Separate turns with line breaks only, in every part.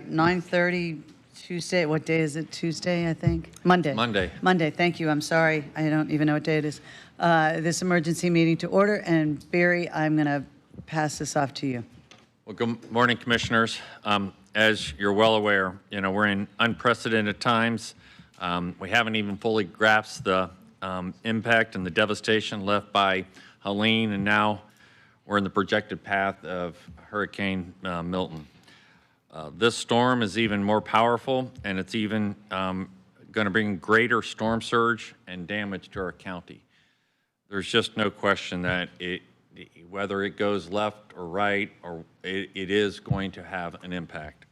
9:30 Tuesday. What day is it? Tuesday, I think? Monday. Monday, thank you. I'm sorry. I don't even know what day it is. This emergency meeting to order. And Barry, I'm going to pass this off to you.
Well, good morning, Commissioners. As you're well aware, we're in unprecedented times. We haven't even fully grasped the impact and the devastation left by Helene, and now we're in the projected path of Hurricane Milton. This storm is even more powerful, and it's even going to bring greater storm surge and damage to our county. There's just no question that whether it goes left or right, or it is going to have an impact.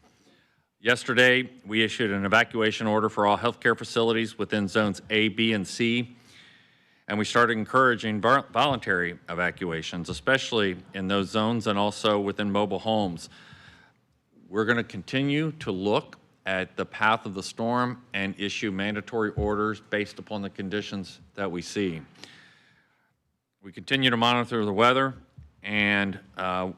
Yesterday, we issued an evacuation order for all healthcare facilities within zones A, B, and C, and we started encouraging voluntary evacuations, especially in those zones and also within mobile homes. We're going to continue to look at the path of the storm and issue mandatory orders based upon the conditions that we see. We continue to monitor the weather, and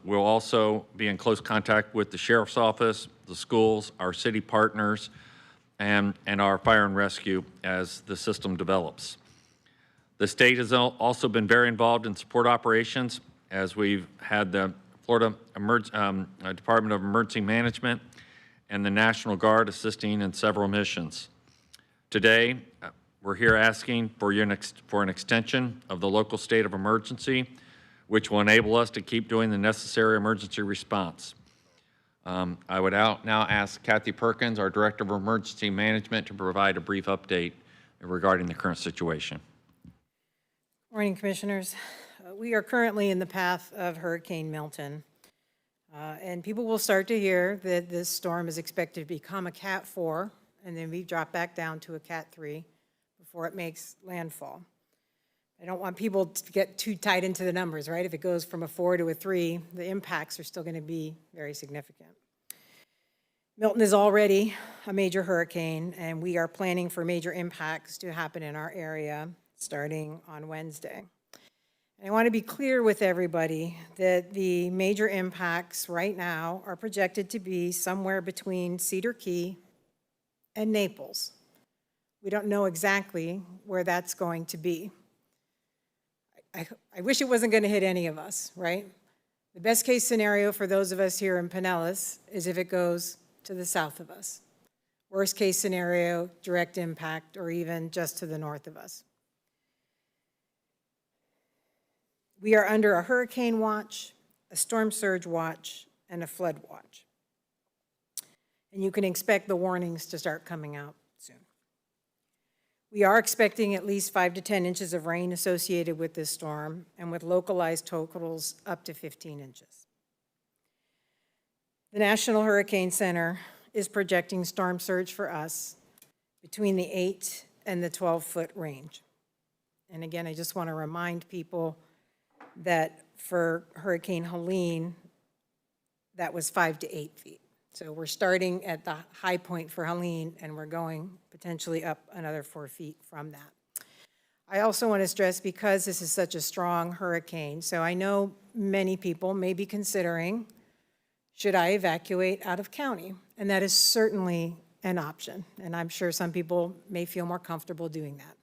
we'll also be in close contact with the Sheriff's Office, the schools, our city partners, and our fire and rescue as the system develops. The state has also been very involved in support operations, as we've had the Florida Department of Emergency Management and the National Guard assisting in several missions. Today, we're here asking for an extension of the local state of emergency, which will enable us to keep doing the necessary emergency response. I would now ask Kathy Perkins, our Director of Emergency Management, to provide a brief update regarding the current situation.
Morning, Commissioners. We are currently in the path of Hurricane Milton, and people will start to hear that this storm is expected to become a Cat 4, and then we drop back down to a Cat 3 before it makes landfall. I don't want people to get too tied into the numbers, right? If it goes from a 4 to a 3, the impacts are still going to be very significant. Milton is already a major hurricane, and we are planning for major impacts to happen in our area starting on Wednesday. And I want to be clear with everybody that the major impacts right now are projected to be somewhere between Cedar Key and Naples. We don't know exactly where that's going to be. I wish it wasn't going to hit any of us, right? The best case scenario for those of us here in Pinellas is if it goes to the south of us. Worst case scenario, direct impact, or even just to the north of us. We are under a hurricane watch, a storm surge watch, and a flood watch. And you can expect the warnings to start coming out soon. We are expecting at least 5 to 10 inches of rain associated with this storm, and with localized totals up to 15 inches. The National Hurricane Center is projecting storm surge for us between the 8 and the 12-foot range. And again, I just want to remind people that for Hurricane Helene, that was 5 to 8 feet. So we're starting at the high point for Helene, and we're going potentially up another 4 feet from that. I also want to stress, because this is such a strong hurricane, so I know many people may be considering, should I evacuate out of county? And that is certainly an option, and I'm sure some people may feel more comfortable doing that.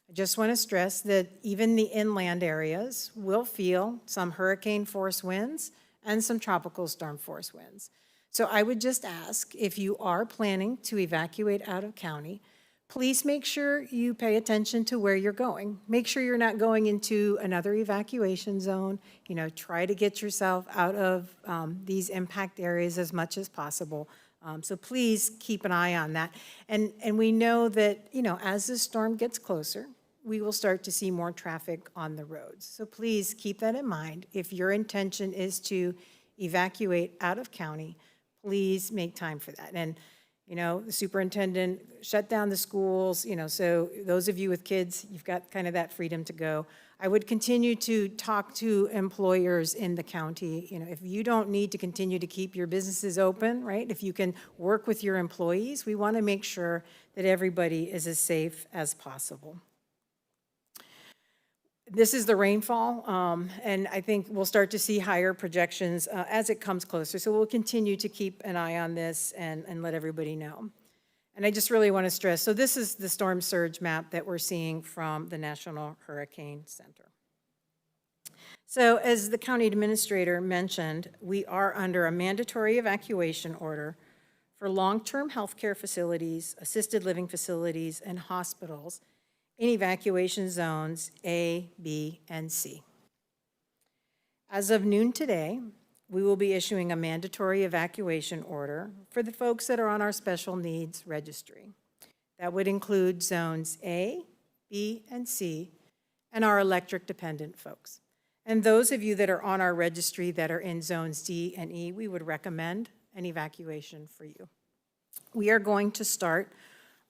I just want to stress that even the inland areas will feel some hurricane force winds and some tropical storm force winds. So I would just ask, if you are planning to evacuate out of county, please make sure you pay attention to where you're going. Make sure you're not going into another evacuation zone. Try to get yourself out of these impact areas as much as possible. So please keep an eye on that. And we know that, as the storm gets closer, we will start to see more traffic on the roads. So please keep that in mind. If your intention is to evacuate out of county, please make time for that. And, the superintendent shut down the schools, so those of you with kids, you've got kind of that freedom to go. I would continue to talk to employers in the county. If you don't need to continue to keep your businesses open, right? If you can work with your employees, we want to make sure that everybody is as safe as possible. This is the rainfall, and I think we'll start to see higher projections as it comes closer. So we'll continue to keep an eye on this and let everybody know. And I just really want to stress, so this is the storm surge map that we're seeing from the National Hurricane Center. So as the county administrator mentioned, we are under a mandatory evacuation order for long-term healthcare facilities, assisted living facilities, and hospitals in evacuation zones A, B, and C. As of noon today, we will be issuing a mandatory evacuation order for the folks that are on our special needs registry. That would include zones A, B, and C, and our electric-dependent folks. And those of you that are on our registry that are in zones D and E, we would recommend an evacuation for you. We are going to start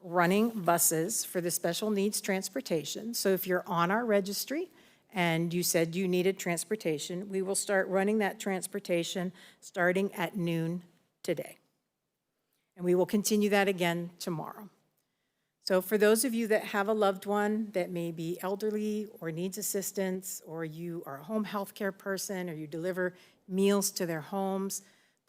running buses for the special needs transportation. So if you're on our registry and you said you needed transportation, we will start running that transportation starting at noon today. And we will continue that again tomorrow. So for those of you that have a loved one that may be elderly or needs assistance, or you are a home health care person, or you deliver meals to their homes,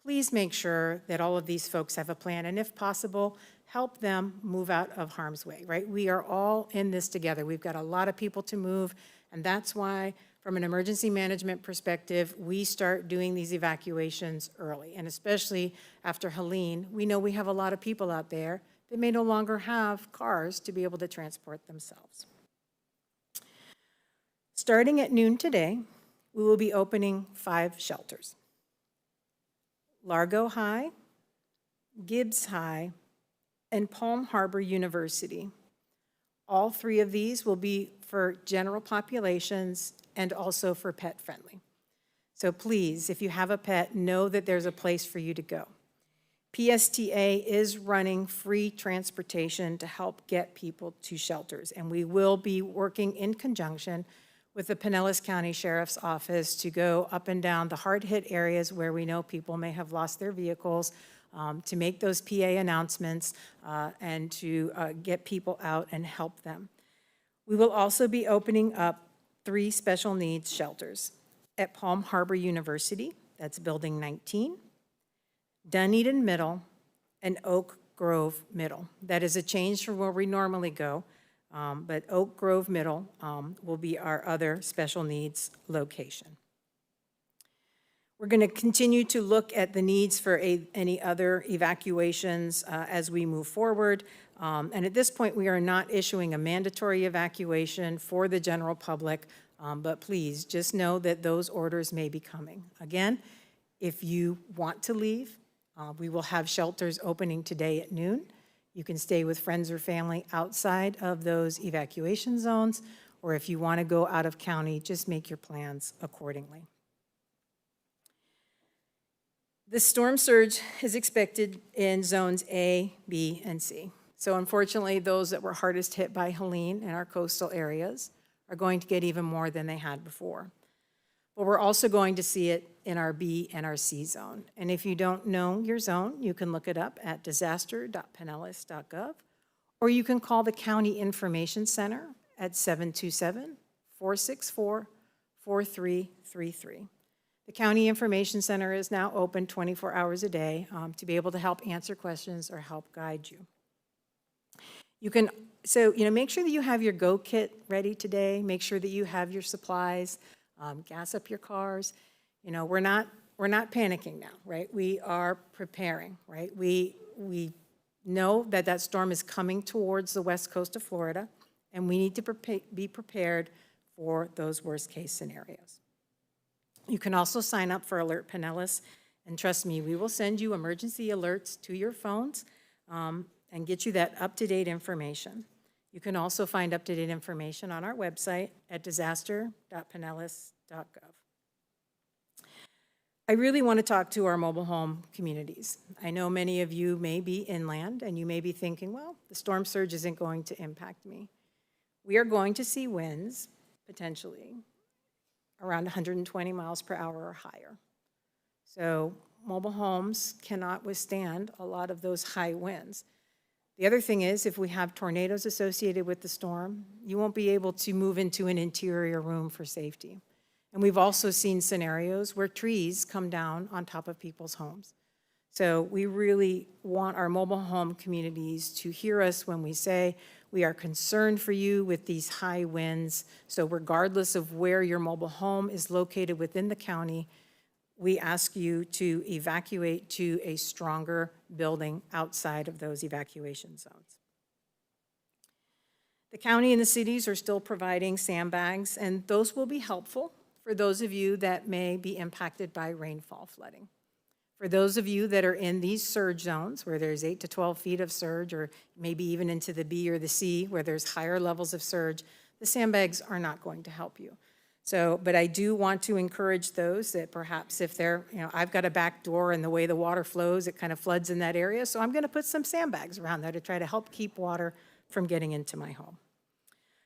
please make sure that all of these folks have a plan, and if possible, help them move out of harm's way, right? We are all in this together. We've got a lot of people to move, and that's why, from an emergency management perspective, we start doing these evacuations early, and especially after Helene, we know we have a lot of people out there that may no longer have cars to be able to transport themselves. Starting at noon today, we will be opening 5 shelters. Largo High, Gibbs High, and Palm Harbor University. All 3 of these will be for general populations and also for pet friendly. So please, if you have a pet, know that there's a place for you to go. PSTA is running free transportation to help get people to shelters, and we will be working in conjunction with the Pinellas County Sheriff's Office to go up and down the hard-hit areas where we know people may have lost their vehicles, to make those PA announcements and to get people out and help them. We will also be opening up 3 special needs shelters at Palm Harbor University, that's Building 19, Dunedin Middle, and Oak Grove Middle. That is a change from where we normally go, but Oak Grove Middle will be our other special needs location. We're going to continue to look at the needs for any other evacuations as we move forward. And at this point, we are not issuing a mandatory evacuation for the general public, but please just know that those orders may be coming. Again, if you want to leave, we will have shelters opening today at noon. You can stay with friends or family outside of those evacuation zones, or if you want to go out of county, just make your plans accordingly. The storm surge is expected in zones A, B, and C. So unfortunately, those that were hardest hit by Helene in our coastal areas are going to get even more than they had before. But we're also going to see it in our B and our C zone. And if you don't know your zone, you can look it up at disaster.pinellas.gov, or you can call the County Information Center at 727-464-4333. The County Information Center is now open 24 hours a day to be able to help answer questions or help guide you. You can, make sure that you have your Go Kit ready today. Make sure that you have your supplies, gas up your cars. We're not panicking now, right? We are preparing, right? We know that that storm is coming towards the west coast of Florida, and we need to be prepared for those worst case scenarios. You can also sign up for Alert Pinellas, and trust me, we will send you emergency alerts to your phones and get you that up-to-date information. You can also find up-to-date information on our website at disaster.pinellas.gov. I really want to talk to our mobile home communities. I know many of you may be inland, and you may be thinking, well, the storm surge isn't going to impact me. We are going to see winds, potentially, around 120 miles per hour or higher. So mobile homes cannot withstand a lot of those high winds. The other thing is, if we have tornadoes associated with the storm, you won't be able to move into an interior room for safety. And we've also seen scenarios where trees come down on top of people's homes. So we really want our mobile home communities to hear us when we say we are concerned for you with these high winds. So regardless of where your mobile home is located within the county, we ask you to evacuate to a stronger building outside of those evacuation zones. The county and the cities are still providing sandbags, and those will be helpful for those of you that may be impacted by rainfall flooding. For those of you that are in these surge zones where there's 8 to 12 feet of surge, or maybe even into the B or the C where there's higher levels of surge, the sandbags are not going to help you. So, but I do want to encourage those that perhaps if they're, I've got a back door and the way the water flows, it kind of floods in that area. So I'm going to put some sandbags around there to try to help keep water from getting into my home.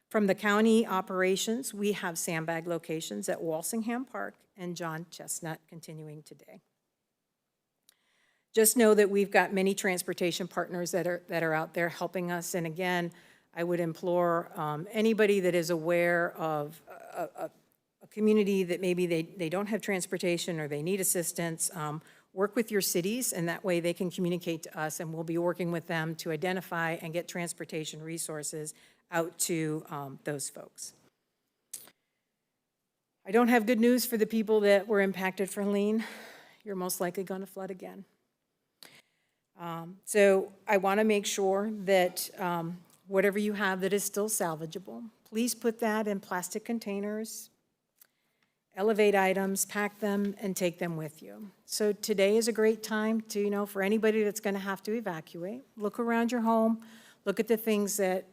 From the county operations, we have sandbag locations at Walsingham Park and John Chestnut continuing today. Just know that we've got many transportation partners that are out there helping us. And again, I would implore anybody that is aware of a community that maybe they don't have transportation or they need assistance, work with your cities, and that way they can communicate to us, and we'll be working with them to identify and get transportation resources out to those folks. I don't have good news for the people that were impacted from Helene. You're most likely going to flood again. So I want to make sure that whatever you have that is still salvageable, please put that in plastic containers, elevate items, pack them, and take them with you. So today is a great time to, for anybody that's going to have to evacuate, look around your home, look at the things that,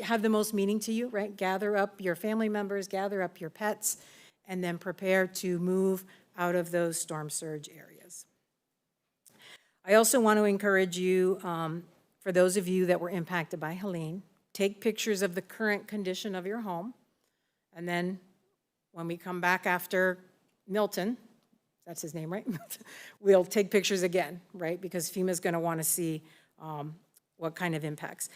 have the most meaning to you, right? Gather up your family members, gather up your pets, and then prepare to move out of those storm surge areas. I also want to encourage you, for those of you that were impacted by Helene, take pictures of the current condition of your home, and then when we come back after Milton, that's his name, right? We'll take pictures again, right? Because FEMA's going to want to see what kind of impacts.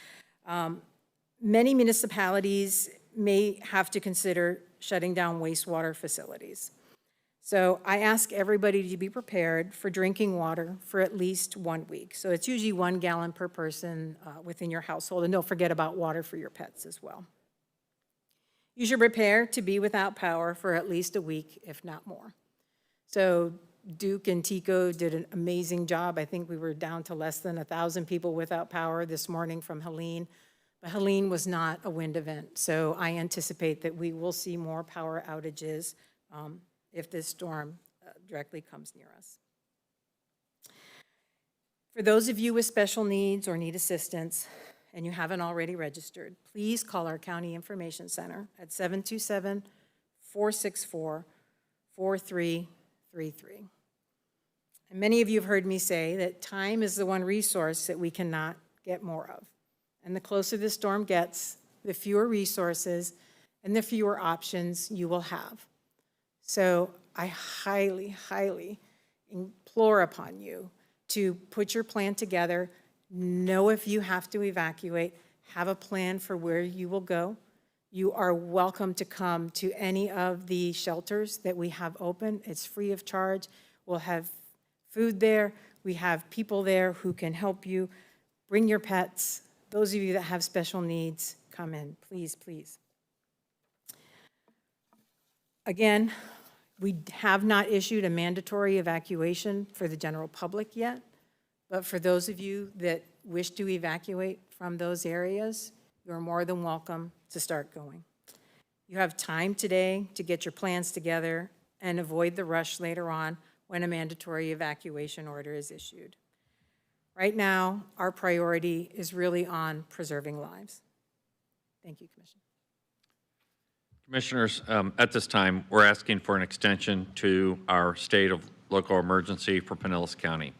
Many municipalities may have to consider shutting down wastewater facilities. So I ask everybody to be prepared for drinking water for at least 1 week. So it's usually 1 gallon per person within your household, and don't forget about water for your pets as well. You should prepare to be without power for at least a week, if not more. So Duke and Tico did an amazing job. I think we were down to less than 1,000 people without power this morning from Helene. But Helene was not a wind event, so I anticipate that we will see more power outages if this storm directly comes near us. For those of you with special needs or need assistance, and you haven't already registered, please call our County Information Center at 727-464-4333. And many of you have heard me say that time is the one resource that we cannot get more of. And the closer the storm gets, the fewer resources and the fewer options you will have. So I highly, highly implore upon you to put your plan together, know if you have to evacuate, have a plan for where you will go. You are welcome to come to any of the shelters that we have open. It's free of charge. We'll have food there. We have people there who can help you. Bring your pets. Those of you that have special needs, come in, please, please. Again, we have not issued a mandatory evacuation for the general public yet, but for those of you that wish to evacuate from those areas, you're more than welcome to start going. You have time today to get your plans together and avoid the rush later on when a mandatory evacuation order is issued. Right now, our priority is really on preserving lives. Thank you, Commissioner.
Commissioners, at this time, we're asking for an extension to our state of local emergency for Pinellas County,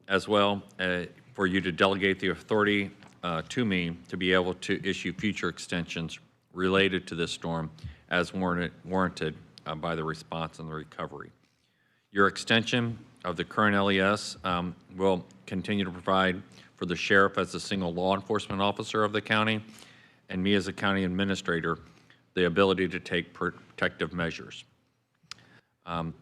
as well for you to delegate the authority to me to be able to issue future extensions related to this storm as warranted by the response and the recovery. Your extension of the current LES will continue to provide for the sheriff as a single law enforcement officer of the county, and me as a county administrator, the ability to take protective measures.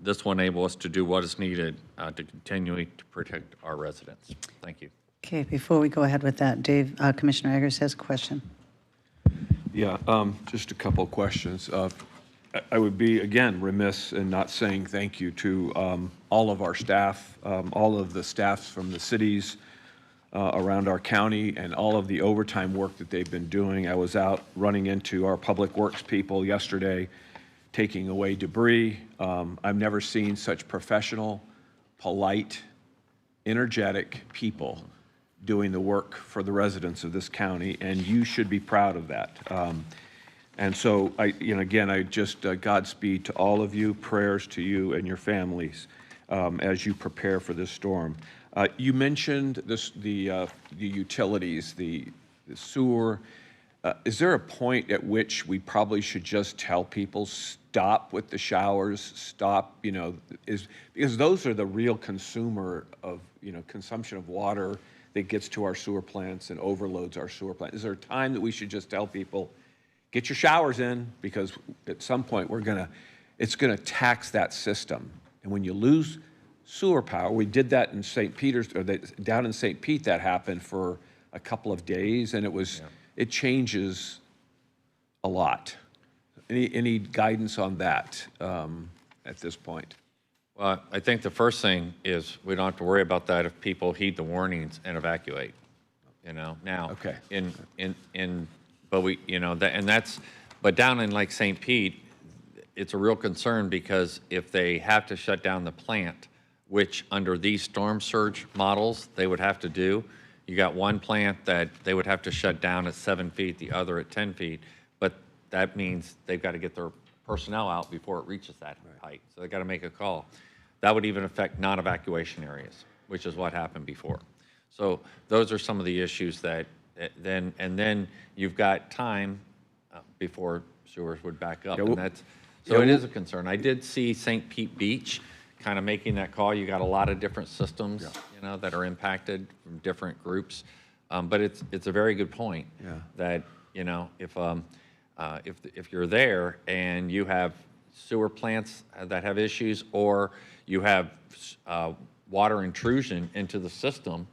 This will enable us to do what is needed to continually to protect our residents. Thank you.
Okay, before we go ahead with that, Dave, Commissioner Eggers has a question.
Yeah, just a couple of questions. I would be, again, remiss in not saying thank you to all of our staff, all of the staffs from the cities around our county, and all of the overtime work that they've been doing. I was out running into our public works people yesterday, taking away debris. I've never seen such professional, polite, energetic people doing the work for the residents of this county, and you should be proud of that. And so, again, I just Godspeed to all of you, prayers to you and your families as you prepare for this storm. You mentioned the utilities, the sewer. Is there a point at which we probably should just tell people stop with the showers, stop, because those are the real consumer of, consumption of water that gets to our sewer plants and overloads our sewer plant? Is there a time that we should just tell people, get your showers in, because at some point it's gonna tax that system. And when you lose sewer power, we did that in St. Peter's, or down in St. Pete, that happened for a couple of days, and it changes a lot. Any guidance on that at this point?
Well, I think the first thing is we don't have to worry about that if people heed the warnings and evacuate. Now.
Okay.
But down in like St. Pete, it's a real concern, because if they have to shut down the plant, which under these storm surge models they would have to do, you got one plant that they would have to shut down at 7 feet, the other at 10 feet, but that means they've got to get their personnel out before it reaches that height. So they got to make a call. That would even affect non-evacuation areas, which is what happened before. So those are some of the issues that then you've got time before sewers would back up. It is a concern. I did see St. Pete Beach kind of making that call. You got a lot of different systems, that are impacted from different groups. But it's a very good point that, if you're there and you have sewer plants that have issues, or you have water intrusion into the system,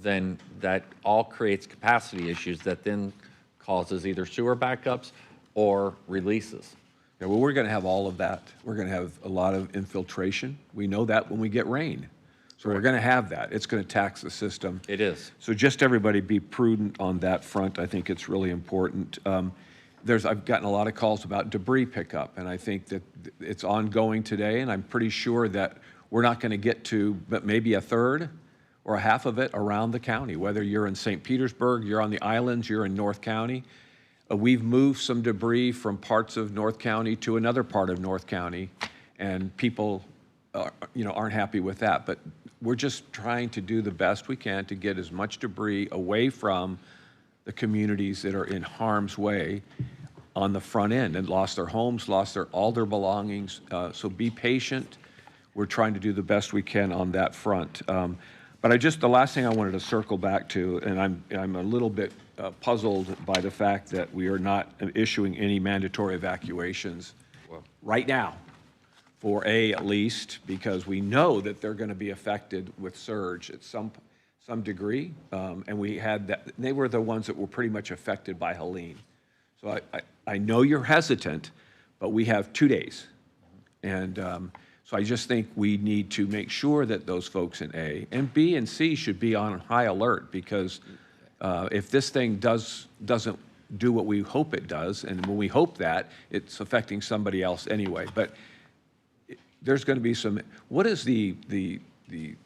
then that all creates capacity issues that then causes either sewer backups or releases.
Yeah, well, we're going to have all of that. We're going to have a lot of infiltration. We know that when we get rain. So we're going to have that. It's going to tax the system.
It is.
So just everybody be prudent on that front. I think it's really important. I've gotten a lot of calls about debris pickup, and I think that it's ongoing today, and I'm pretty sure that we're not going to get to but maybe a third or a half of it around the county, whether you're in St. Petersburg, you're on the islands, you're in North County. We've moved some debris from parts of North County to another part of North County, and people aren't happy with that. But we're just trying to do the best we can to get as much debris away from the communities that are in harm's way on the front end and lost their homes, lost all their belongings. So be patient. We're trying to do the best we can on that front. But the last thing I wanted to circle back to, and I'm a little bit puzzled by the fact that we are not issuing any mandatory evacuations right now, for at least, because we know that they're going to be affected with surge at some degree, and we had that. They were the ones that were pretty much affected by Helene. So I know you're hesitant, but we have 2 days, and so I just think we need to make sure that those folks in A and B and C should be on high alert, because if this thing doesn't do what we hope it does, and when we hope that, it's affecting somebody else anyway. But there's going to be what is the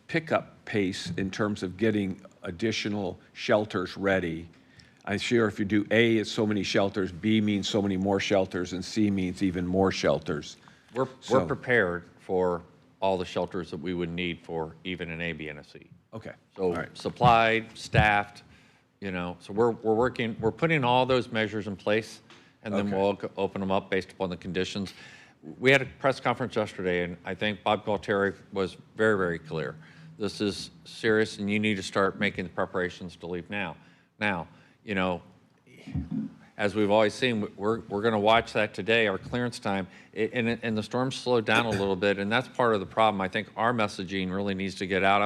pickup pace in terms of getting additional shelters ready? I'm sure if you do A, it's so many shelters, B means so many more shelters, and C means even more shelters.
We're prepared for all the shelters that we would need for even an A, B, and a C.
Okay.
So
all right.
Supplied, staffed, so we're putting all those measures in place, and then we'll open them up based upon the conditions. We had a press conference yesterday, and I think Bob Gualtieri was very, very clear this is serious and you need to start making the preparations to leave now. Now, you know, as we've always seen, we're going to watch that today, our clearance time, and the storm slowed down a little bit, and that's part of the problem. I think our messaging really needs to get out.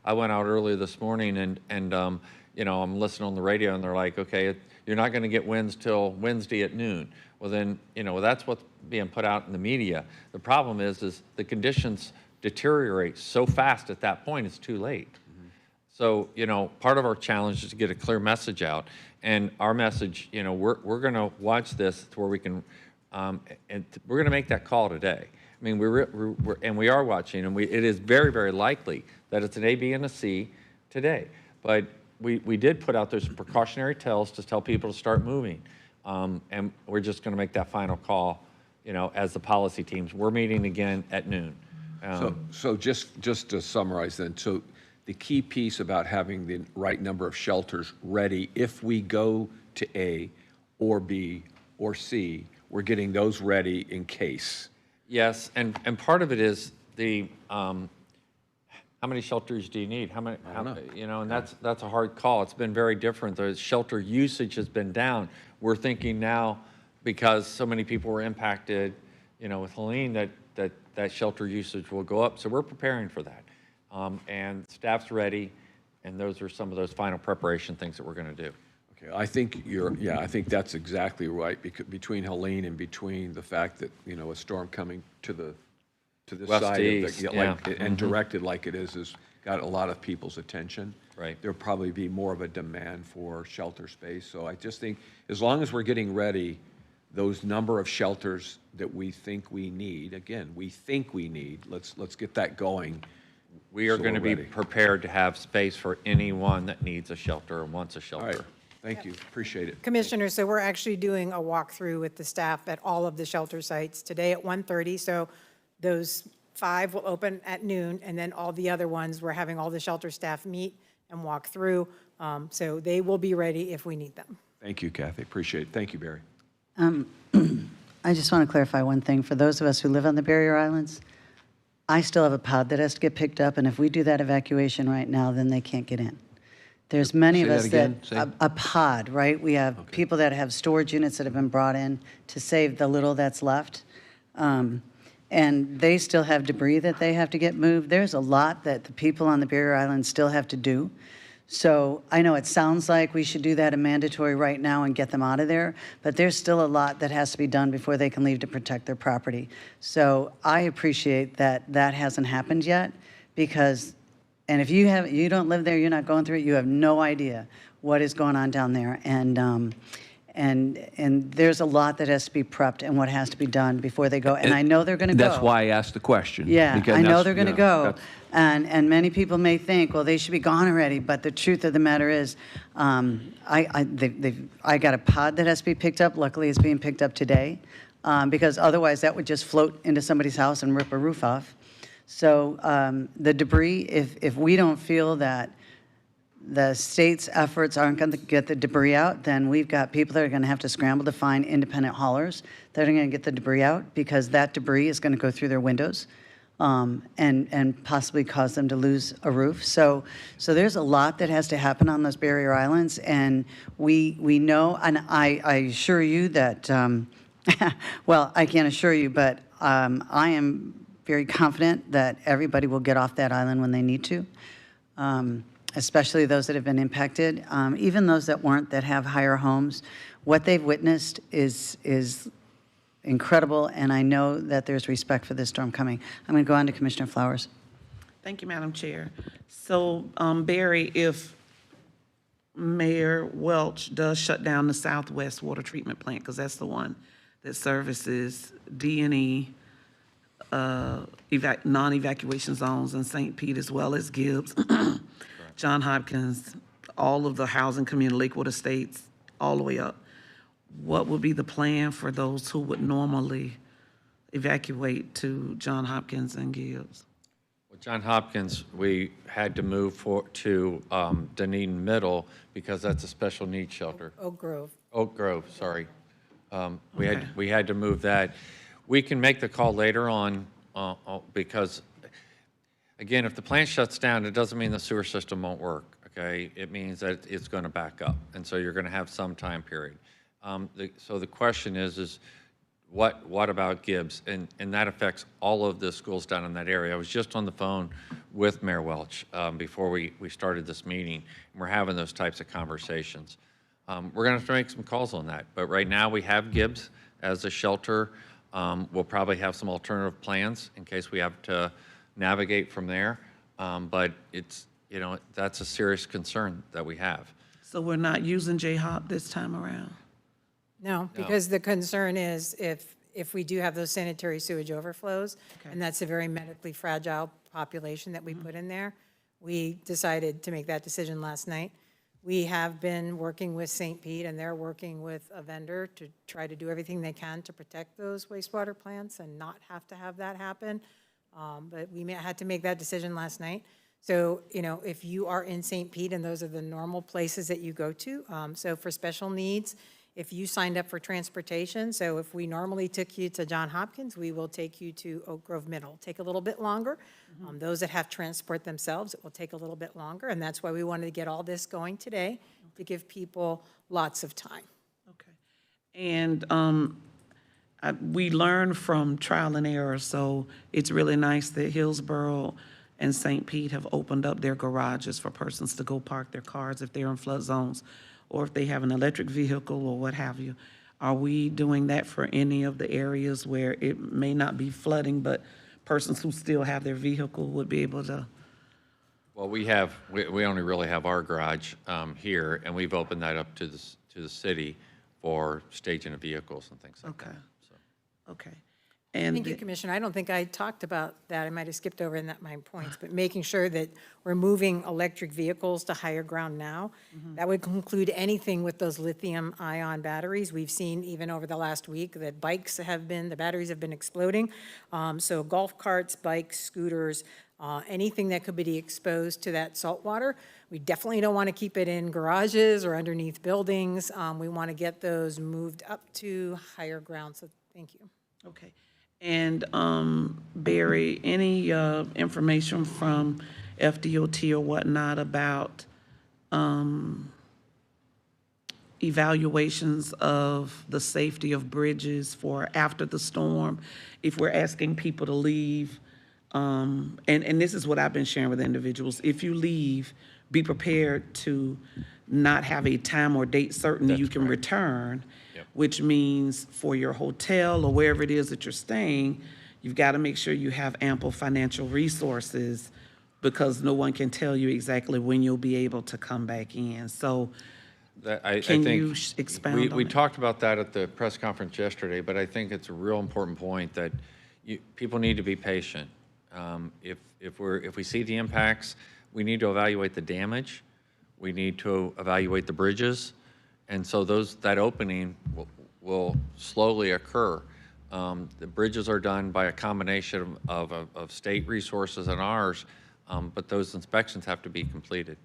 I went out early this morning, and you know, I'm listening on the radio, and they're like, okay, you're not going to get winds till Wednesday at noon. Well, then, you know, that's what's being put out in the media. The problem is the conditions deteriorate so fast at that point, it's too late. So, you know, part of our challenge is to get a clear message out. And our message, you know, we're going to watch this to where we can, and we're going to make that call today. I mean, we are watching, and it is very, very likely that it's an A, B, and a C today. But we did put out those precautionary tells to tell people to start moving. And we're just going to make that final call, you know, as the policy teams. We're meeting again at noon.
So just to summarize then, so the key piece about having the right number of shelters ready, if we go to A or B or C, we're getting those ready in case.
Yes, and part of it is the, how many shelters do you need? How many, you know, and that's a hard call. It's been very different. The shelter usage has been down. We're thinking now, because so many people were impacted, you know, with Helene, that shelter usage will go up. So we're preparing for that. And staff's ready, and those are some of those final preparation things that we're going to do.
Okay, I think I think that's exactly right, because between Helene and between the fact that, you know, a storm coming to this
West
side
east,
of and directed like it is got a lot of people's attention.
Right.
There'll probably be more of a demand for shelter space. So I just think as long as we're getting ready, those number of shelters that we think we need, again, we think we need, let's get that going.
We are
So
going to
we're
be
ready.
prepared to have space for anyone that needs a shelter or wants a shelter.
All right, thank you, appreciate it.
Commissioner, so we're actually doing a walkthrough with the staff at all of the shelter sites today at 1:30. So those 5 will open at noon, and then all the other ones, we're having all the shelter staff meet and walk through. So they will be ready if we need them.
Thank you, Kathy, appreciate it. Thank you, Barry.
I just want to clarify one thing. For those of us who live on the barrier islands, I still have a pod that has to get picked up, and if we do that evacuation right now, then they can't get in. There's many of
Say
us
that again. Say-
a pod, right? We have people that have storage units that have been brought in to save the little that's left. And they still have debris that they have to get moved. There's a lot that the people on the barrier islands still have to do. So I know it sounds like we should do that in mandatory right now and get them out of there, but there's still a lot that has to be done before they can leave to protect their property. So I appreciate that that hasn't happened yet, because, and if you don't live there, you're not going through it, you have no idea what is going on down there. And there's a lot that has to be prepped and what has to be done before they go. And I know they're going to go.
That's why I asked the question.
Yeah,
because
I know
that's,
they're going to
you know,
go.
that's-
And many people may think, well, they should be gone already. But the truth of the matter is, I got a pod that has to be picked up. Luckily, it's being picked up today, because otherwise that would just float into somebody's house and rip a roof off. So the debris, if we don't feel that the state's efforts aren't going to get the debris out, then we've got people that are going to have to scramble to find independent haulers that are going to get the debris out, because that debris is going to go through their windows and possibly cause them to lose a roof. So there's a lot that has to happen on those barrier islands, and we know, and I assure you that, well, I can't assure you, but I am very confident that everybody will get off that island when they need to. Especially those that have been impacted, even those that weren't, that have higher homes. What they've witnessed is incredible, and I know that there's respect for this storm coming. I'm going to go on to Commissioner Flowers.
Thank you, Madam Chair. So, Barry, if Mayor Welch does shut down the Southwest Water Treatment Plant, because that's the one that services D&E, non-evacuation zones in St. Pete, as well as Gibbs, John Hopkins, all of the housing community, Lakewood Estates, all the way up. What would be the plan for those who would normally evacuate to John Hopkins and Gibbs?
Well, John Hopkins, we had to move to Dunedin Middle because that's a special needs shelter.
Oak Grove.
Oak Grove, sorry. We had to move that. We can make the call later on because again, if the plant shuts down, it doesn't mean the sewer system won't work, okay? It means that it's going to back up, and so you're going to have some time period. So the question is what about Gibbs? And that affects all of the schools down in that area. I was just on the phone with Mayor Welch before we started this meeting, and we're having those types of conversations. We're going to have to make some calls on that, but right now we have Gibbs as a shelter. We'll probably have some alternative plans in case we have to navigate from there, but it's, that's a serious concern that we have.
So we're not using J-Hop this time around?
No, because the concern is if we do have those sanitary sewage overflows, and that's a very medically fragile population that we put in there, we decided to make that decision last night. We have been working with St. Pete, and they're working with a vendor to try to do everything they can to protect those wastewater plants and not have to have that happen. But we had to make that decision last night. So, if you are in St. Pete, and those are the normal places that you go to, so for special needs, if you signed up for transportation, so if we normally took you to Johns Hopkins, we will take you to Oak Grove Middle. Take a little bit longer. Those that have transport themselves, it will take a little bit longer, and that's why we wanted to get all this going today, to give people lots of time.
Okay. And we learned from trial and error, so it's really nice that Hillsborough and St. Pete have opened up their garages for persons to go park their cars if they're in flood zones, or if they have an electric vehicle or what have you. Are we doing that for any of the areas where it may not be flooding, but persons who still have their vehicle would be able to?
Well, we only really have our garage here, and we've opened that up to the city for staging of vehicles and things like that. So.
Okay. And
Thank you, Commissioner. I don't think I talked about that. I might have skipped over in my points, but making sure that we're moving electric vehicles to higher ground now. That would include anything with those lithium-ion batteries. We've seen even over the last week that the batteries have been exploding. So golf carts, bikes, scooters, anything that could be exposed to that salt water. We definitely don't want to keep it in garages or underneath buildings. We want to get those moved up to higher ground. So thank you.
okay. And Barry, any information from FDOT or whatnot about evaluations of the safety of bridges for after the storm? If we're asking people to leave, and this is what I've been sharing with individuals, if you leave, be prepared to not have a time or date certain that you can return. Which means for your hotel or wherever it is that you're staying, you've got to make sure you have ample financial resources, because no one can tell you exactly when you'll be able to come back in. So can you expound on that?
We talked about that at the press conference yesterday, but I think it's a real important point that people need to be patient. If we see the impacts, we need to evaluate the damage. We need to evaluate the bridges. And so that opening will slowly occur. The bridges are done by a combination of state resources and ours, but those inspections have to be completed.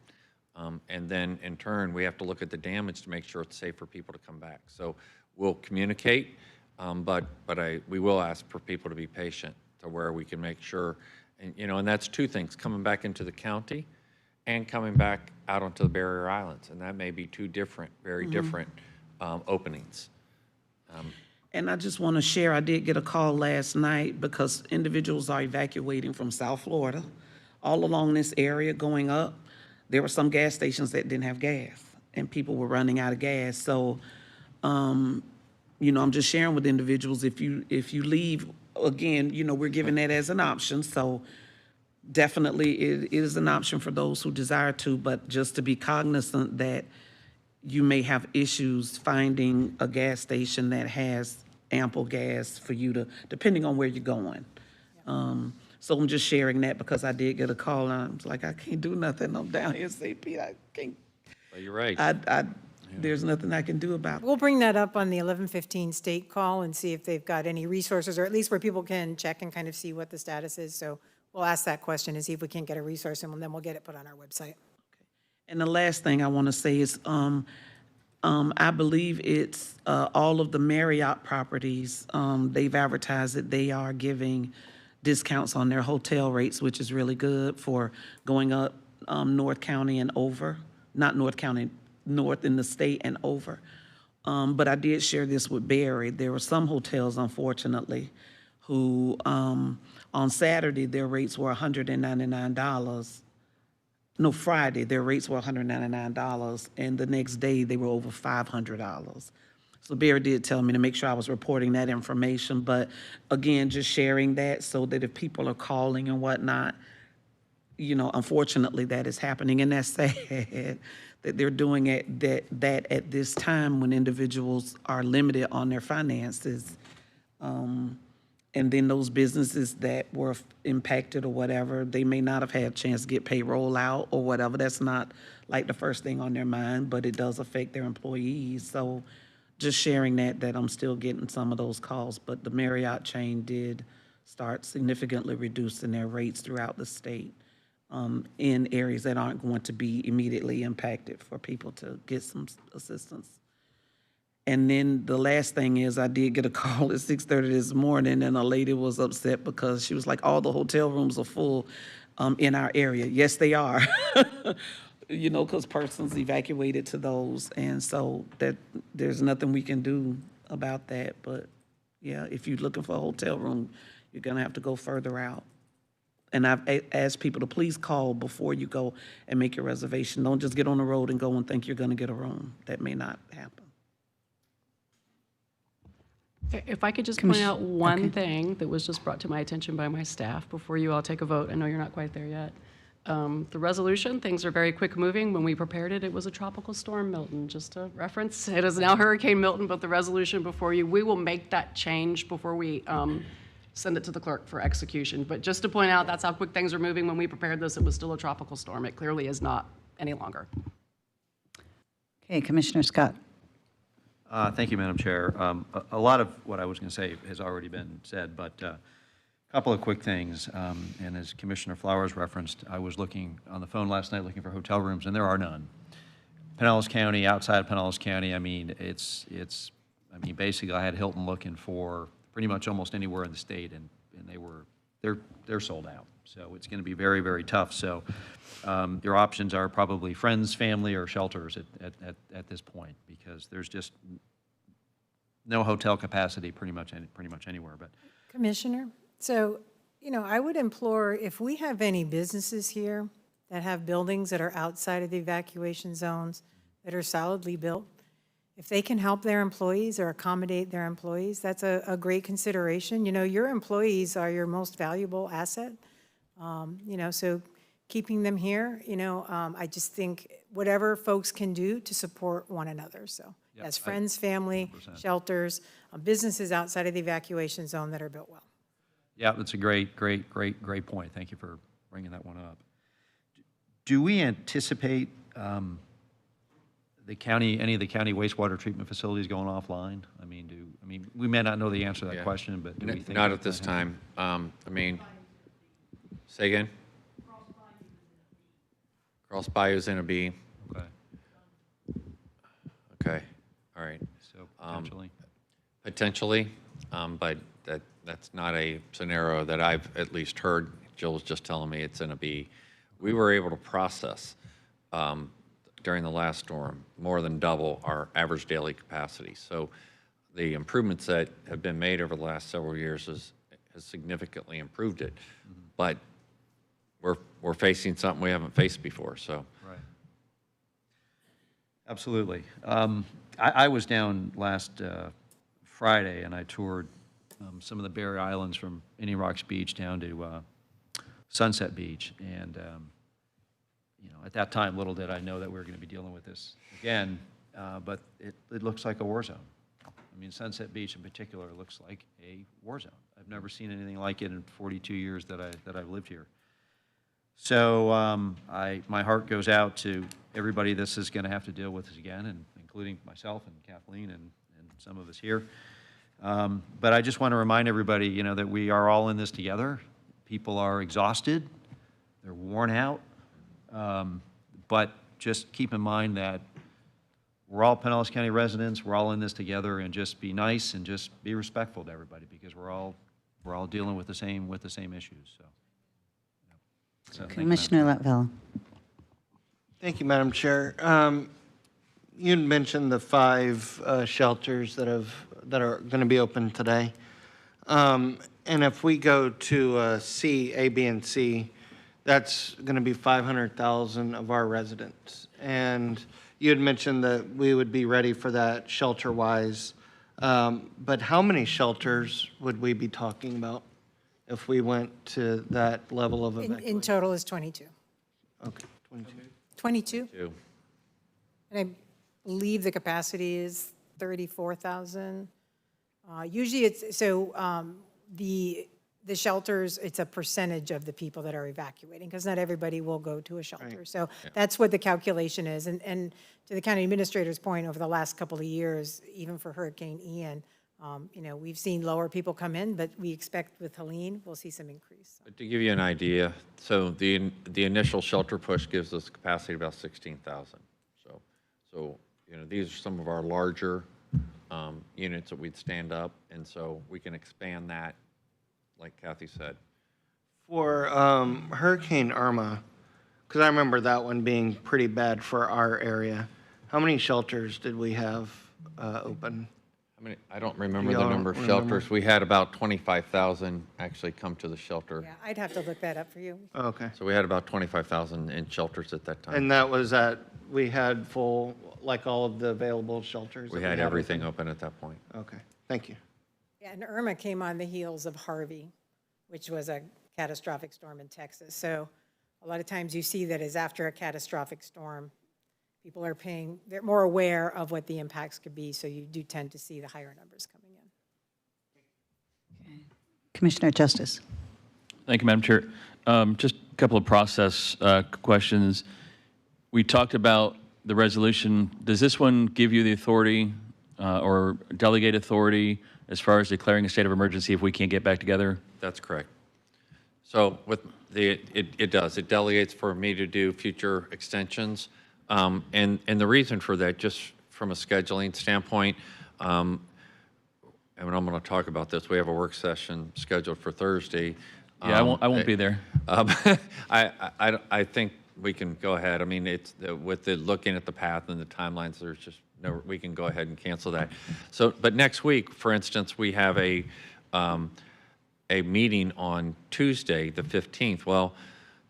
And then in turn, we have to look at the damage to make sure it's safe for people to come back. So we'll communicate, but we will ask for people to be patient to where we can make sure, and that's two things, coming back into the county and coming back out onto the barrier islands. And that may be two different, very different openings.
And I just want to share, I did get a call last night because individuals are evacuating from South Florida all along this area going up. There were some gas stations that didn't have gas, and people were running out of gas. So, I'm just sharing with individuals, if you leave, again, we're giving that as an option. So definitely it is an option for those who desire to, but just to be cognizant that you may have issues finding a gas station that has ample gas for you to, depending on where you're going. So I'm just sharing that because I did get a call and I was like, I can't do nothing. I'm down here in St. Pete. I can't.
Well, you're right.
There's nothing I can do about it.
We'll bring that up on the 11:15 state call and see if they've got any resources, or at least where people can check and kind of see what the status is. So we'll ask that question and see if we can get a resource, and then we'll get it put on our website.
And the last thing I want to say is, I believe it's all of the Marriott properties, they've advertised that they are giving discounts on their hotel rates, which is really good for going up North County and over, not North County, north in the state and over. But I did share this with Barry. There were some hotels, unfortunately, who on Saturday, their rates were $199. No, Friday, their rates were $199, and the next day, they were over $500. So Barry did tell me to make sure I was reporting that information, but again, just sharing that so that if people are calling and whatnot, you know, unfortunately, that is happening, and that's sad that they're doing it, that at this time when individuals are limited on their finances. And then those businesses that were impacted or whatever, they may not have had a chance to get payroll out or whatever. That's not like the first thing on their mind, but it does affect their employees. So just sharing that I'm still getting some of those calls. But the Marriott chain did start significantly reducing their rates throughout the state in areas that aren't going to be immediately impacted for people to get some assistance. And then the last thing is I did get a call at 6:30 this morning, and a lady was upset because she was like, all the hotel rooms are full in our area. Yes, they are. You know, because persons evacuated to those, and so that there's nothing we can do about that. But yeah, if you're looking for a hotel room, you're gonna have to go further out. And I've asked people to please call before you go and make your reservation. Don't just get on the road and go and think you're gonna get a room. That may not happen.
If I could just point out one thing that was just brought to my attention by my staff before you all take a vote. I know you're not quite there yet. The resolution, things are very quick moving. When we prepared it, it was a tropical storm Milton, just a reference. It is now Hurricane Milton, but the resolution before you, we will make that change before we send it to the clerk for execution. But just to point out, that's how quick things are moving. When we prepared this, it was still a tropical storm. It clearly is not any longer.
Okay, Commissioner Scott.
Thank you, Madam Chair. A lot of what I was going to say has already been said, but a couple of quick things. And as Commissioner Flowers referenced, I was looking on the phone last night looking for hotel rooms, and there are none. Pinellas County, outside of Pinellas County, I mean, basically I had Hilton looking for pretty much almost anywhere in the state, and they're sold out. So it's going to be very, very tough. So your options are probably friends, family, or shelters at this point, because there's just no hotel capacity pretty much anywhere. But
Commissioner, so, you know, I would implore, if we have any businesses here that have buildings that are outside of the evacuation zones, that are solidly built, if they can help their employees or accommodate their employees, that's a great consideration. You know, your employees are your most valuable asset. You know, so keeping them here, you know, I just think whatever folks can do to support one another. So as friends, family,
100%.
shelters, businesses outside of the evacuation zone that are built well.
yeah, that's a great point. Thank you for bringing that one up. Do we anticipate any of the county wastewater treatment facilities going offline? I mean, we may not know the answer to that question, but do we think
Not at this time. Say again? Cross Bayou's in a B.
Okay,
Okay, all right.
so potentially.
Potentially, but that's not a scenario that I've at least heard. Jill's just telling me it's in a B. We were able to process during the last storm more than double our average daily capacity. So the improvements that have been made over the last several years has significantly improved it. But we're facing something we haven't faced before, so.
Right. Absolutely. I was down last Friday, and I toured some of the Barrier Islands from Indian Rocks Beach down to Sunset Beach. And, you know, at that time, little did I know that we were going to be dealing with this again, but it looks like a war zone. I mean, Sunset Beach in particular looks like a war zone. I've never seen anything like it in 42 years that I've lived here. So my heart goes out to everybody this is going to have to deal with this again, and including myself and Kathleen and some of us here. But I just want to remind everybody, you know, that we are all in this together. People are exhausted. They're worn out. But just keep in mind that we're all Pinellas County residents. We're all in this together, and just be nice and just be respectful to everybody, because we're all we're all dealing with the same issues, so. So, thank you, Madam
Commissioner Latvala.
Thank you, Madam Chair. You had mentioned the 5 shelters that are going to be open today. And if we go to C, A, B, and C, that's going to be 500,000 of our residents. And you had mentioned that we would be ready for that shelter-wise. But how many shelters would we be talking about if we went to that level of evacuation?
In total is 22.
Okay, 22.
22?
Two.
And I believe the capacity is 34,000. Usually it's, so the shelters, it's a percentage of the people that are evacuating, because not everybody will go to a shelter. So that's what the calculation is. And to the county administrator's point, over the last couple of years, even for Hurricane Ian, you know, we've seen lower people come in, but we expect with Helene, we'll see some increase.
But to give you an idea, so the initial shelter push gives us capacity of about 16,000. So you know, these are some of our larger units that we'd stand up, and so we can expand that, like Kathy said.
For Hurricane Irma, because I remember that one being pretty bad for our area, how many shelters did we have open?
I don't remember
You
the
don't
number of
remember?
shelters. We had about 25,000 actually come to the shelter.
Yeah, I'd have to look that up for you.
Okay.
So we had about 25,000 in shelters at that time.
And that was we had full, like all of the available shelters?
We
that
had
have
everything open at that point.
Okay, thank you.
Yeah, and Irma came on the heels of Harvey, which was a catastrophic storm in Texas. So a lot of times you see that as after a catastrophic storm, people are they're more aware of what the impacts could be, so you do tend to see the higher numbers coming in.
Commissioner Justice.
Thank you, Madam Chair. Just a couple of process questions. We talked about the resolution. Does this one give you the authority or delegate authority as far as declaring a state of emergency if we can't get back together?
That's correct. So with it does. It delegates for me to do future extensions. And the reason for that, just from a scheduling standpoint, and I'm going to talk about this, we have a work session scheduled for Thursday.
Yeah, I won't be there.
I think we can go ahead. I mean, it's with the looking at the path and the timelines, there's just no, we can go ahead and cancel that. So, but next week, for instance, we have a meeting on Tuesday, the 15th. Well,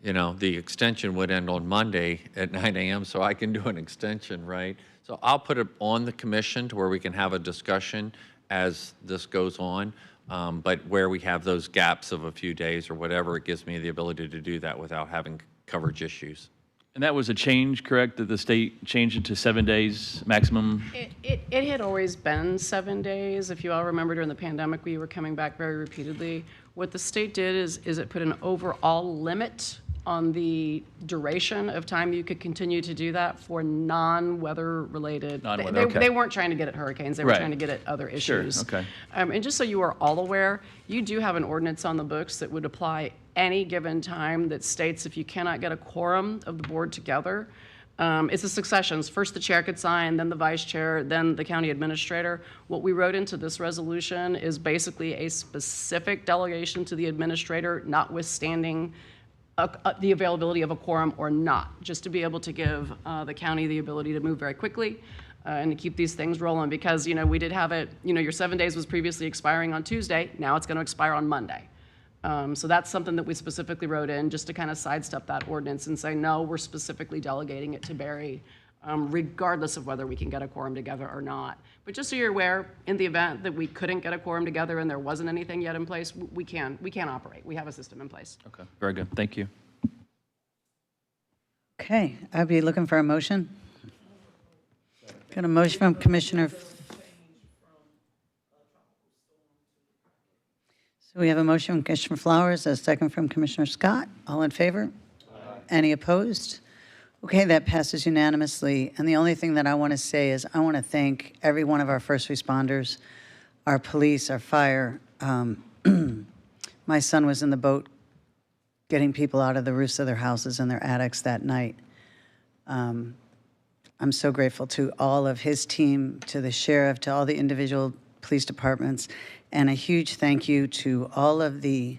you know, the extension would end on Monday at 9 a.m., so I can do an extension, right? So I'll put it on the commission to where we can have a discussion as this goes on, but where we have those gaps of a few days or whatever, it gives me the ability to do that without having coverage issues.
And that was a change, correct, that the state changed it to 7 days maximum?
It had always been 7 days. If you all remember, during the pandemic, we were coming back very repeatedly. What the state did is it put an overall limit on the duration of time you could continue to do that for non-weather related.
Non-weather, okay.
They weren't trying to get at hurricanes, they were
Right.
trying to get at other
Sure,
issues.
okay.
And just so you are all aware, you do have an ordinance on the books that would apply any given time that states if you cannot get a quorum of the board together, it's a successions. First, the chair could sign, then the vice chair, then the county administrator. What we wrote into this resolution is basically a specific delegation to the administrator, notwithstanding the availability of a quorum or not, just to be able to give the county the ability to move very quickly and to keep these things rolling. Because, you know, we did have it, you know, your 7 days was previously expiring on Tuesday. Now it's going to expire on Monday. So that's something that we specifically wrote in just to kind of sidestep that ordinance and say, no, we're specifically delegating it to Barry, regardless of whether we can get a quorum together or not. But just so you're aware, in the event that we couldn't get a quorum together and there wasn't anything yet in place, we can operate. We have a system in place.
Okay, very good. Thank you.
Okay, I'd be looking for a motion. Got a motion from Commissioner. So we have a motion from Commissioner Flowers, a second from Commissioner Scott. All in favor? Any opposed? Okay, that passes unanimously. And the only thing that I want to say is I want to thank every one of our first responders, our police, our fire. My son was in the boat getting people out of the roofs of their houses and their attics that night. I'm so grateful to all of his team, to the sheriff, to all the individual police departments. And a huge thank you to all of the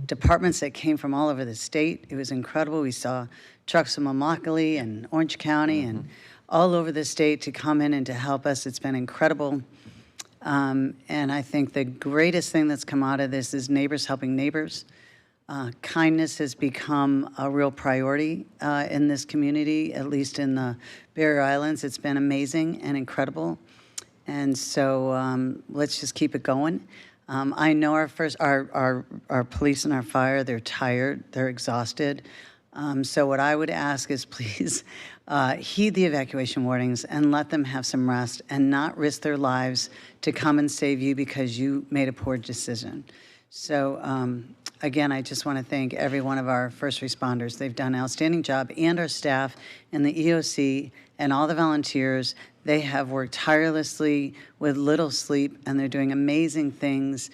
departments that came from all over the state. It was incredible. We saw trucks from Immokalee and Orange County and all over the state to come in and to help us. It's been incredible. And I think the greatest thing that's come out of this is neighbors helping neighbors. Kindness has become a real priority in this community, at least in the Barrier Islands. It's been amazing and incredible. And so let's just keep it going. I know our police and our fire, they're tired, they're exhausted. So what I would ask is please heed the evacuation warnings and let them have some rest and not risk their lives to come and save you because you made a poor decision. So again, I just want to thank every one of our first responders. They've done an outstanding job, and our staff and the EOC and all the volunteers. They have worked tirelessly with little sleep, and they're doing amazing things.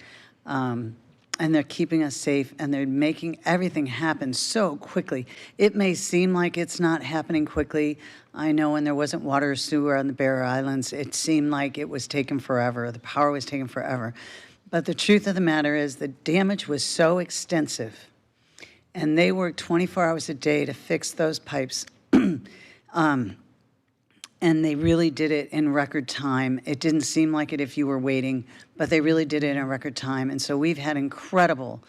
And they're keeping us safe, and they're making everything happen so quickly. It may seem like it's not happening quickly. I know when there wasn't water or sewer on the Barrier Islands, it seemed like it was taking forever. The power was taking forever. But the truth of the matter is the damage was so extensive, and they worked 24 hours a day to fix those pipes. And they really did it in record time. It didn't seem like it if you were waiting, but they really did it in record time. And so we've had incredible,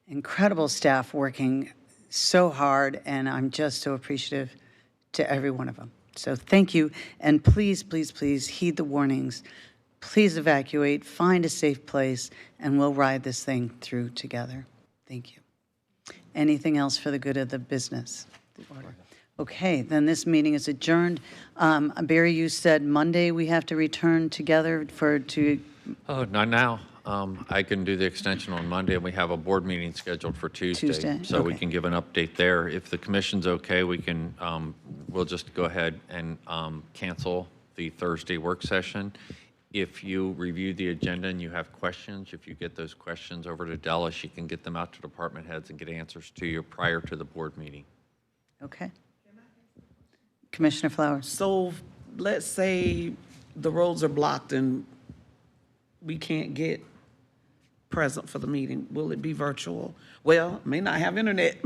incredible staff working so hard, and I'm just so appreciative to every one of them. So thank you, and please, please, please heed the warnings. Please evacuate, find a safe place, and we'll ride this thing through together. Thank you. Anything else for the good of the business? Okay, then this meeting is adjourned. Barry, you said Monday we have to return together to.
Oh, not now. I can do the extension on Monday, and we have a board meeting scheduled for Tuesday. So we
okay.
can give an update there. If the commission's okay, we can, we'll just go ahead and cancel the Thursday work session. If you review the agenda and you have questions, if you get those questions over to Della, she can get them out to department heads and get answers to you prior to the board meeting.
Okay. Commissioner Flowers.
So let's say the roads are blocked and we can't get present for the meeting. Will it be virtual? Well, may not have internet.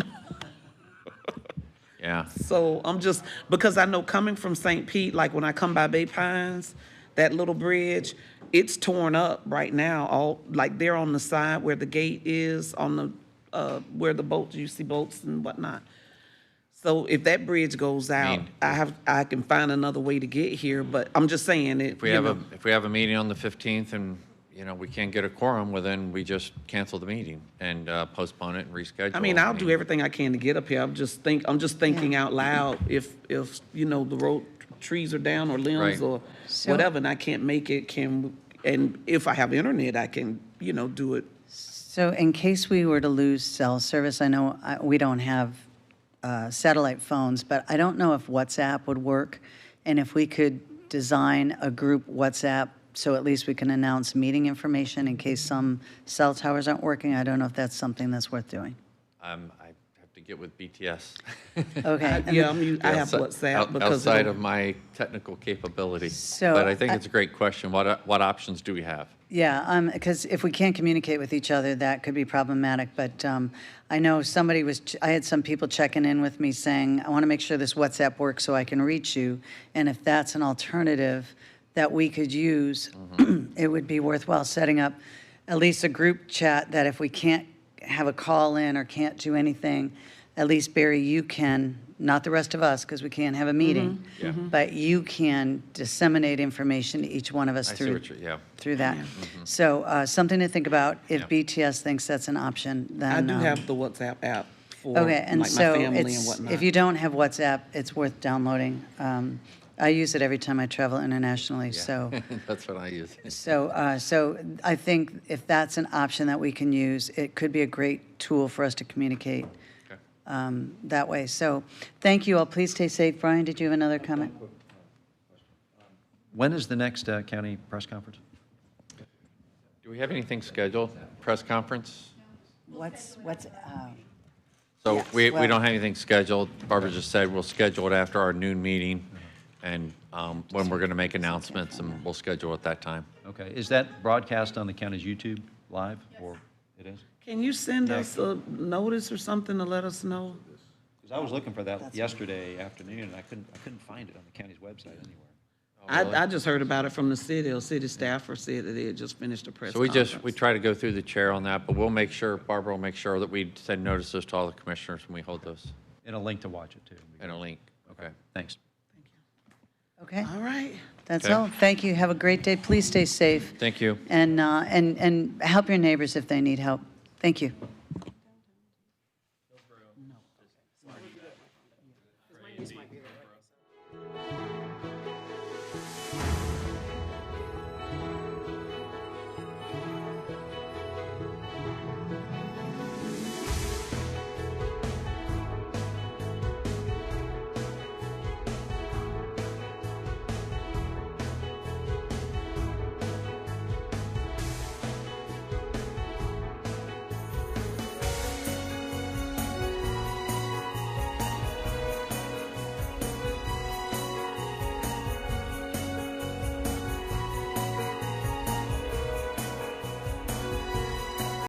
Yeah.
So I'm just, because I know coming from St. Pete, like when I come by Bay Pines, that little bridge, it's torn up right now. All, like they're on the side where the gate is, on the, where the boats, you see boats and whatnot. So if that bridge goes out, I can find another way to get here, but I'm just saying it.
If we have a meeting on the 15th and, we can't get a quorum, well, then we just cancel the meeting and postpone it and reschedule.
I mean, I'll do everything I can to get up here. I'm just thinking out loud. If the road trees are down or limbs
Right.
or whatever, and I can't make it, and if I have internet, I can, do it.
So in case we were to lose cell service, I know we don't have satellite phones, but I don't know if WhatsApp would work, and if we could design a group WhatsApp so at least we can announce meeting information in case some cell towers aren't working. I don't know if that's something that's worth doing.
I have to get with BTS.
Okay.
I have WhatsApp because
outside of my technical capability.
So
But I think it's a great question. What options do we have?
Yeah, because if we can't communicate with each other, that could be problematic. But I know I had some people checking in with me saying, I want to make sure this WhatsApp works so I can reach you. And if that's an alternative that we could use, it would be worthwhile setting up at least a group chat that if we can't have a call in or can't do anything, at least Barry, you can, not the rest of us because we can't have a meeting, but you can disseminate information to each one of us through that. So something to think about. If BTS thinks that's an option, then.
I do have the WhatsApp app for
Okay, and
like my
so
family and whatnot.
if you don't have WhatsApp, it's worth downloading. I use it every time I travel internationally, so.
That's what I use.
So I think if that's an option that we can use, it could be a great tool for us to communicate that way. So thank you all. Please stay safe. Brian, did you have another comment?
When is the next county press conference?
Do we have anything scheduled? Press conference? So
Yes,
we
well-
don't have anything scheduled. Barbara just said we'll schedule it after our noon meeting and when we're going to make announcements, and we'll schedule at that time.
Okay, is that broadcast on the county's YouTube live, or it is?
Can you send us a notice or something to let us know?
Because I was looking for that yesterday afternoon, and I couldn't find it on the county's website anywhere.
I just heard about it from the city, or city staffer said that they had just finished a press
So
conference.
we try to go through the chair on that, but we'll make sure, Barbara will make sure that we send notices to all the commissioners when we hold those,
And a link to watch it, too.
and a link. Okay.
Thanks.
Okay,
All right.
that's
Okay.
all. Thank you. Have a great day. Please stay safe.
Thank you.
And help your neighbors if they need help. Thank you.